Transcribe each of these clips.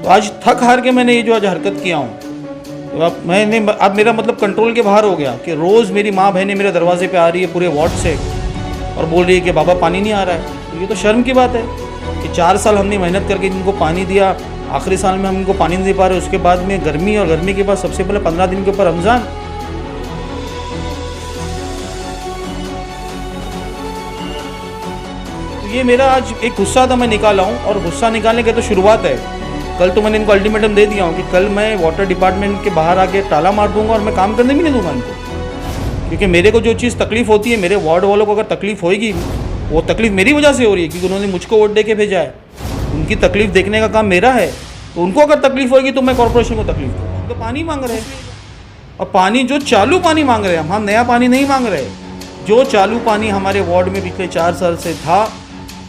तो आज थक हार के मैंने ये जो आज हरकत किया हूँ, तो अब मेरा मतलब कंट्रोल के बाहर हो गया कि रोज़ मेरी माँ बहनें मेरे दरवाजे पे आ रही है पूरे वार्ड से और बोल रही है कि बाबा पानी नहीं आ रहा है। तो ये तो शर्म की बात है कि 4 साल हमने मेहनत करके इनको पानी दिया, आखिरी साल में हम इनको पानी नहीं दे पा रहे, उसके बाद में गर्मी और गर्मी के बाद सबसे पहले 15 दिन के ऊपर रमज़ान। तो ये मेरा आज एक गुस्सा था, मैं निकाला हूँ और गुस्सा निकालने की तो शुरुआत है। कल तो मैंने इनको अल्टीमेटम दे दिया हूँ कि कल मैं वाटर डिपार्टमेंट के बाहर आके ताला मार दूंगा और मैं काम करने भी नहीं दूंगा इनको, क्योंकि मेरे को जो चीज़ तकलीफ होती है, मेरे वार्ड वालों को अगर तकलीफ होगी, वो तकलीफ मेरी वजह से हो रही है क्योंकि उन्होंने मुझको वोट दे के भेजा है। उनकी तकलीफ देखने का काम मेरा है, तो उनको अगर तकलीफ होगी तो मैं कॉर्पोरेशन को तकलीफ दूँगा। हम तो पानी मांग रहे हैं और पानी जो चालू पानी मांग रहे हैं हम नया पानी नहीं मांग रहे। जो चालू पानी हमारे वार्ड में पिछले 4 साल से था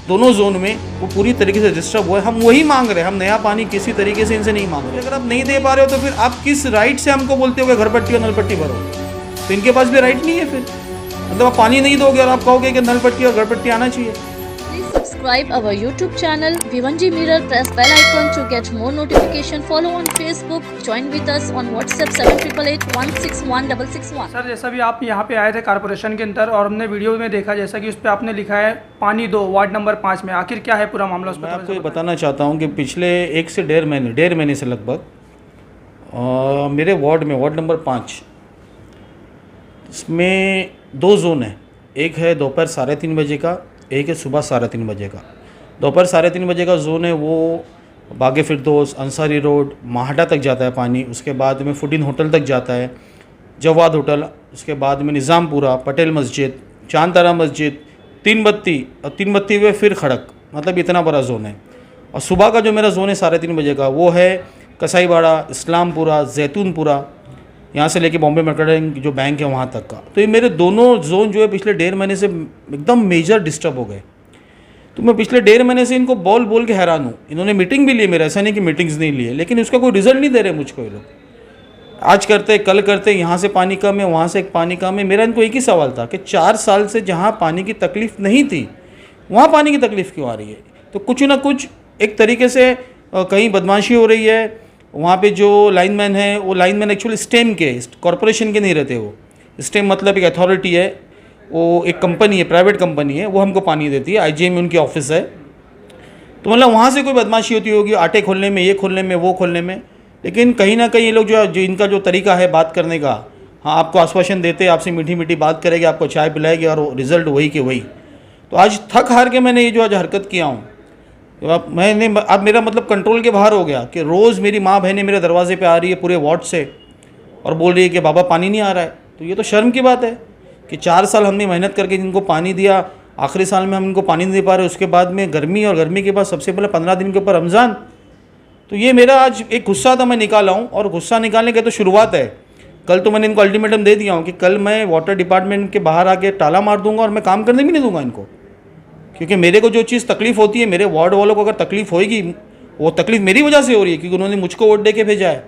दोनों जोन में, वो पूरी तरीके से डिस्टर्ब हुआ है, हम वही मांग रहे हैं। हम नया पानी किसी तरीके से इनसे नहीं मांग रहे। अगर आप नहीं दे पा रहे हो तो फिर आप किस राइट से हमको बोलते हो कि घर पट्टी और नल पट्टी भरो? तो इनके पास भी राइट नहीं है फिर। मतलब आप पानी नहीं दोगे और आप कहोगे कि नल पट्टी और घर पट्टी आना चाहिए। Please subscribe our YouTube channel Vivanji Mirror. Press bell icon to get more notification. Follow on Facebook. Join with us on WhatsApp 7888161661. Sir, जैसा भी आप यहाँ पे आए थे कारपोरेशन के अंदर और हमने वीडियो में देखा जैसा कि उस पर आपने लिखा है पानी दो वार्ड नंबर 5 में, आखिर क्या है पूरा मामला? उस पर मैं आपको ये बताना चाहता हूँ कि पिछले 1 से 1.5 महीने से लगभग मेरे वार्ड में, वार्ड नंबर 5, इसमें 2 जोन है। एक है दोपहर 3:30 बजे का, एक है सुबह 3:30 बजे का। दोपहर 3:30 बजे का जोन है वो बागे फिरदौस, अंसारी रोड, माहटा तक जाता है पानी। उसके बाद में फुडीन होटल तक जाता है, जवाद होटल, उसके बाद में निज़ामपुरा, पटेल मस्जिद, चांद तारा मस्जिद, तीन बत्ती और 3 बत्ती हुए फिर खड़क। मतलब इतना बड़ा जोन है। और सुबह का जो मेरा जोन है 3:30 बजे का, वो है कसाईबाड़ा, इस्लामपुरा, जैतूनपुरा, यहाँ से लेके बॉम्बे मर्केंटाइल जो बैंक है वहाँ तक का। तो ये मेरे दोनों जोन जो है पिछले 1.5 महीने से एकदम मेजर डिस्टर्ब हो गए। तो मैं पिछले 1.5 महीने से इनको बोल बोल के हैरान हूँ। इन्होंने मीटिंग भी ली मेरा, ऐसा नहीं कि मीटिंग्स नहीं लिए, लेकिन उसका कोई रिजल्ट नहीं दे रहे मुझको ये लोग। आज करते कल करते, यहाँ से पानी कम है, वहाँ से एक पानी कम है। मेरा इनको एक ही सवाल था कि 4 साल से जहाँ पानी की तकलीफ नहीं थी वहाँ पानी की तकलीफ क्यों आ रही है? तो कुछ ना कुछ एक तरीके से कहीं बदमाशी हो रही है। वहाँ पे जो लाइनमैन है वो लाइनमैन एक्चुअली स्टेम के, कॉरपोरेशन के नहीं रहते। वो स्टेम मतलब एक अथॉरिटी है, वो एक कंपनी है, प्राइवेट कंपनी है, वो हमको पानी देती है। आईजीएम में उनकी ऑफिस है। तो मतलब वहाँ से कोई बदमाशी होती होगी, आटे खोलने में, ये खोलने में, वो खोलने में। लेकिन कहीं ना कहीं ये लोग जो इनका जो तरीका है बात करने का, हाँ आपको आश्वासन देते, आपसे मीठी मीठी बात करेंगे, आपको चाय पिलाएंगे और रिजल्ट वही के वही। तो आज थक हार के मैंने ये जो आज हरकत किया हूँ, तो अब मेरा मतलब कंट्रोल के बाहर हो गया कि रोज़ मेरी माँ बहनें मेरे दरवाजे पे आ रही है पूरे वार्ड से और बोल रही है कि बाबा पानी नहीं आ रहा है। तो ये तो शर्म की बात है कि 4 साल हमने मेहनत करके इनको पानी दिया, आखिरी साल में हम इनको पानी नहीं दे पा रहे, उसके बाद में गर्मी और गर्मी के बाद सबसे पहले 15 दिन के ऊपर रमज़ान। तो ये मेरा आज एक गुस्सा था, मैं निकाला हूँ और गुस्सा निकालने की तो शुरुआत है। कल तो मैंने इनको अल्टीमेटम दे दिया हूँ कि कल मैं वाटर डिपार्टमेंट के बाहर आके ताला मार दूंगा और मैं काम करने भी नहीं दूंगा इनको, क्योंकि मेरे को जो चीज़ तकलीफ होती है, मेरे वार्ड वालों को अगर तकलीफ होगी, वो तकलीफ मेरी वजह से हो रही है क्योंकि उन्होंने मुझको वोट दे के भेजा है।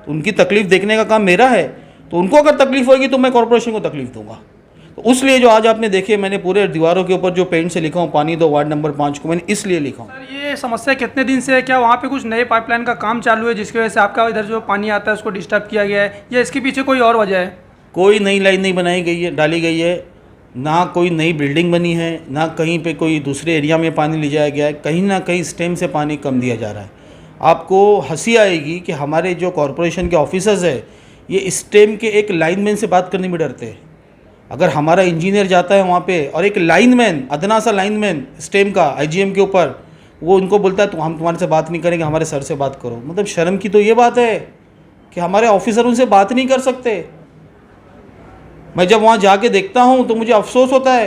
तो उनकी तकलीफ देखने का काम मेरा है, तो उनको अगर तकलीफ होगी तो मैं कॉर्पोरेशन को तकलीफ दूंगा। तो उसलिए जो आज आपने देखे, मैंने पूरे दीवारों के ऊपर जो पेंट से लिखा हूँ पानी दो वार्ड नंबर 5 को, मैंने इसलिए लिखा हूँ। सर, ये समस्या कितने दिन से है? क्या वहाँ पे कुछ नए पाइपलाइन का काम चालू है जिसकी वजह से आपका इधर जो पानी आता है उसको डिस्टर्ब किया गया है, या इसके पीछे कोई और वजह है? कोई नई लाइन नहीं बनाई गई है, डाली गई है, ना कोई नई बिल्डिंग बनी है, ना कहीं पे कोई दूसरे एरिया में पानी ले जाया गया है। कहीं ना कहीं स्टेम से पानी कम दिया जा रहा है। आपको हंसी आएगी कि हमारे जो कॉरपोरेशन के ऑफिसर्स है, ये स्टेम के एक लाइनमैन से बात करने में डरते हैं। अगर हमारा इंजीनियर जाता है वहाँ पे और एक लाइनमैन, अदना सा लाइनमैन स्टेम का आईजीएम के ऊपर, वो उनको बोलता है तो हम तुम्हारे से बात नहीं करेंगे, हमारे सर से बात करो। मतलब शर्म की तो ये बात है कि हमारे ऑफिसर उनसे बात नहीं कर सकते। मैं जब वहाँ जाके देखता हूँ तो मुझे अफसोस होता है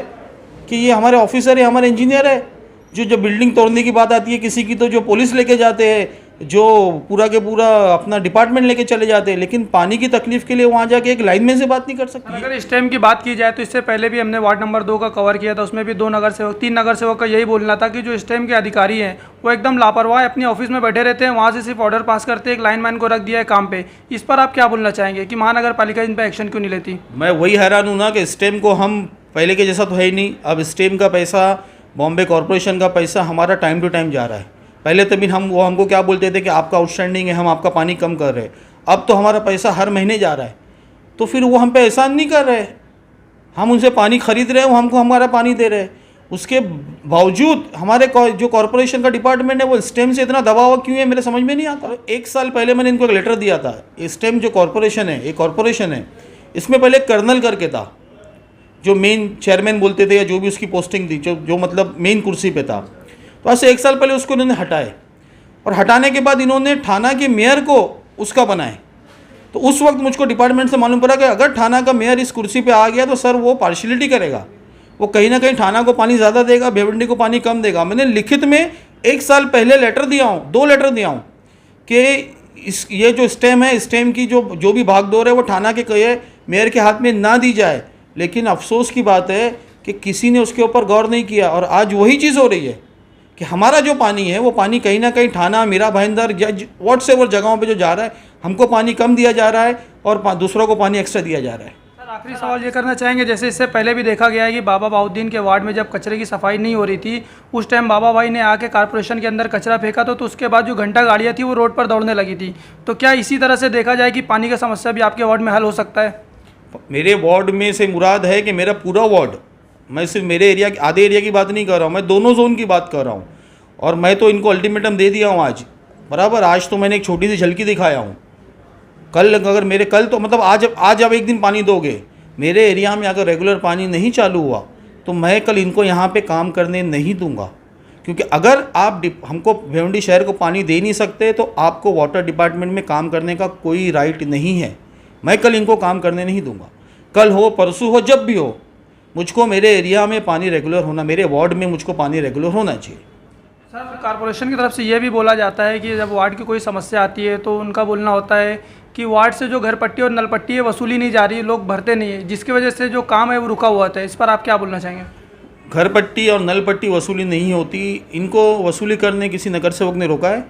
कि ये हमारे ऑफिसर है, हमारे इंजीनियर है, जो बिल्डिंग तोड़ने की बात आती है किसी की तो जो पुलिस लेके जाते हैं, जो पूरा के पूरा अपना डिपार्टमेंट लेके चले जाते हैं, लेकिन पानी की तकलीफ के लिए वहाँ जाके एक लाइनमैन से बात नहीं कर सकते। अगर इस टाइम की बात की जाए तो इससे पहले भी हमने वार्ड नंबर 2 का कवर किया था, उसमें भी 3 नगर सेवक का यही बोलना था कि जो इस टाइम के अधिकारी हैं वो एकदम लापरवाह अपने ऑफिस में बैठे रहते हैं, वहाँ से सिर्फ ऑर्डर पास करते हैं, एक लाइनमैन को रख दिया है काम पे। इस पर आप क्या बोलना चाहेंगे कि महानगर पालिका इन पर एक्शन क्यों नहीं लेती? मैं वही हैरान हूँ ना कि स्टेम को हम पहले के जैसा तो है ही नहीं। अब स्टेम का पैसा, बॉम्बे कॉरपोरेशन का पैसा हमारा टाइम टू टाइम जा रहा है। पहले तभी वो हमको क्या बोलते थे कि आपका आउटस्टैंडिंग है, हम आपका पानी कम कर रहे हैं। अब तो हमारा पैसा हर महीने जा रहा है, तो फिर वो हम पे एहसान नहीं कर रहे। हम उनसे पानी खरीद रहे हैं, वो हमको हमारा पानी दे रहे हैं। उसके बावजूद हमारे जो कॉरपोरेशन का डिपार्टमेंट है वो स्टेम से इतना दबा हुआ क्यों है, मेरे समझ में नहीं आता। 1 साल पहले मैंने इनको एक लेटर दिया था। स्टेम जो कॉरपोरेशन है, एक कॉरपोरेशन है, इसमें पहले कर्नल करके था, जो मेन चेयरमैन बोलते थे या जो भी उसकी पोस्टिंग थी, जो मतलब मेन कुर्सी पे था। तो आज से 1 साल पहले उसको इन्होंने हटाए, और हटाने के बाद इन्होंने थाना के मेयर को उसका बनाए। तो उस वक्त मुझको डिपार्टमेंट से मालूम पड़ा कि अगर थाना का मेयर इस कुर्सी पे आ गया तो सर वो पार्शियलिटी करेगा, वो कहीं ना कहीं थाना को पानी ज़्यादा देगा, भिवंडी को पानी कम देगा। मैंने लिखित में 1 साल पहले लेटर दिया हूँ, 2 लेटर दिया हूँ कि ये जो स्टेम है, स्टेम की जो भी भागदौड़ है वो थाना के मेयर के हाथ में ना दी जाए। लेकिन अफसोस की बात है कि किसी ने उसके ऊपर गौर नहीं किया, और आज वही चीज़ हो रही है कि हमारा जो पानी है वो पानी कहीं ना कहीं थाना, मीरा भाईंदर या व्हाट्सएवर जगहों पे जो जा रहा है, हमको पानी कम दिया जा रहा है और दूसरों को पानी एक्स्ट्रा दिया जा रहा है। सर आखिरी सवाल ये करना चाहेंगे, जैसे इससे पहले भी देखा गया है कि बाबा बाउद्दीन के वार्ड में जब कचरे की सफाई नहीं हो रही थी, उस टाइम बाबा भाई ने आके कॉर्पोरेशन के अंदर कचरा फेंका तो उसके बाद जो घंटा गाड़ियाँ थी वो रोड पर दौड़ने लगी थी। तो क्या इसी तरह से देखा जाए कि पानी का समस्या भी आपके वार्ड में हल हो सकता है? मेरे वार्ड में से मुराद है कि मेरा पूरा वार्ड, मैं सिर्फ मेरे एरिया आधे एरिया की बात नहीं कर रहा हूँ, मैं दोनों जोन की बात कर रहा हूँ। और मैं तो इनको अल्टीमेटम दे दिया हूँ आज, बराबर। आज तो मैंने एक छोटी सी झलकी दिखाया हूँ। कल अगर मेरे कल तो मतलब आज आप एक दिन पानी दोगे, मेरे एरिया में अगर रेगुलर पानी नहीं चालू हुआ तो मैं कल इनको यहाँ पे काम करने नहीं दूंगा। क्योंकि अगर आप हमको भिवंडी शहर को पानी दे नहीं सकते तो आपको वाटर डिपार्टमेंट में काम करने का कोई राइट नहीं है। मैं कल इनको काम करने नहीं दूंगा। कल हो, परसों हो, जब भी हो, मुझको मेरे एरिया में पानी रेगुलर होना, मेरे वार्ड में मुझको पानी रेगुलर होना चाहिए। सर कॉर्पोरेशन की तरफ से ये भी बोला जाता है कि जब वार्ड की कोई समस्या आती है तो उनका बोलना होता है कि वार्ड से जो घर पट्टी और नल पट्टी है वसूली नहीं जा रही, लोग भरते नहीं है, जिसकी वजह से जो काम है वो रुका हुआ था। इस पर आप क्या बोलना चाहेंगे? घर पट्टी और नल पट्टी वसूली नहीं होती, इनको वसूली करने किसी नगर सेवक ने रोका है?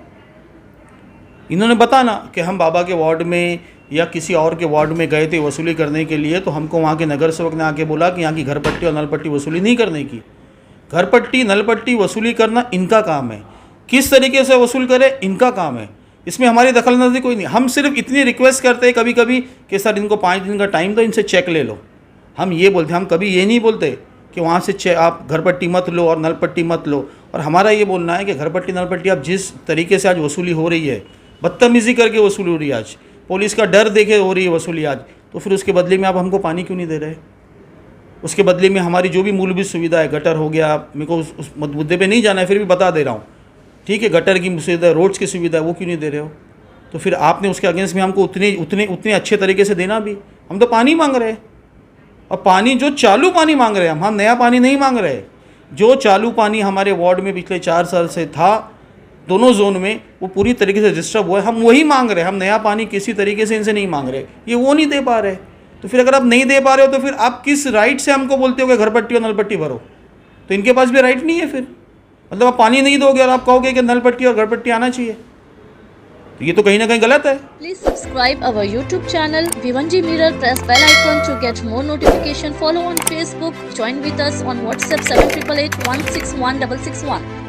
इन्होंने बताना कि हम बाबा के वार्ड में या किसी और के वार्ड में गए थे वसूली करने के लिए, तो हमको वहाँ के नगर सेवक ने आके बोला कि यहाँ की घर पट्टी और नल पट्टी वसूली नहीं करने की। घर पट्टी नल पट्टी वसूली करना इनका काम है, किस तरीके से वसूल करे इनका काम है, इसमें हमारी दखलंदाजी कोई नहीं। हम सिर्फ इतनी रिक्वेस्ट करते हैं कभी कभी कि सर इनको 5 दिन का टाइम दो, इनसे चेक ले लो। हम ये बोलते हैं, हम कभी ये नहीं बोलते कि वहाँ से आप घर पट्टी मत लो और नल पट्टी मत लो। और हमारा ये बोलना है कि घर पट्टी नल पट्टी आप जिस तरीके से आज वसूली हो रही है, बदतमीज़ी करके वसूली हो रही है, आज पुलिस का डर देखे हो रही है वसूली आज, तो फिर उसके बदले में आप हमको पानी क्यों नहीं दे रहे? उसके बदले में हमारी जो भी मूलभूत सुविधा है, गटर हो गया, मेरे को उस मुद्दे पे नहीं जाना है, फिर भी बता दे रहा हूँ, ठीक है, गटर की सुविधा, रोड्स की सुविधा है, वो क्यों नहीं दे रहे हो? तो फिर आपने उसके अगेंस्ट में हमको उतने अच्छे तरीके से देना भी। हम तो पानी मांग रहे हैं, और पानी जो चालू पानी मांग रहे हैं हम नया पानी नहीं मांग रहे। जो चालू पानी हमारे वार्ड में पिछले 4 साल से था दोनों जोन में, वो पूरी तरीके से डिस्टर्ब हुआ है, हम वही मांग रहे हैं। हम नया पानी किसी तरीके से इनसे नहीं मांग रहे, ये वो नहीं दे पा रहे। तो फिर अगर आप नहीं दे पा रहे हो तो फिर आप किस राइट से हमको बोलते हो कि घर पट्टी और नल पट्टी भरो? तो इनके पास भी राइट नहीं है। फिर मतलब आप पानी नहीं दोगे और आप कहोगे कि नल पट्टी और घर पट्टी आना चाहिए, तो ये तो कहीं ना कहीं गलत है। Please subscribe our YouTube channel Vivanji Mirror. Press bell icon to get more notification. Follow on Facebook. Join with us on WhatsApp 7888 161 661.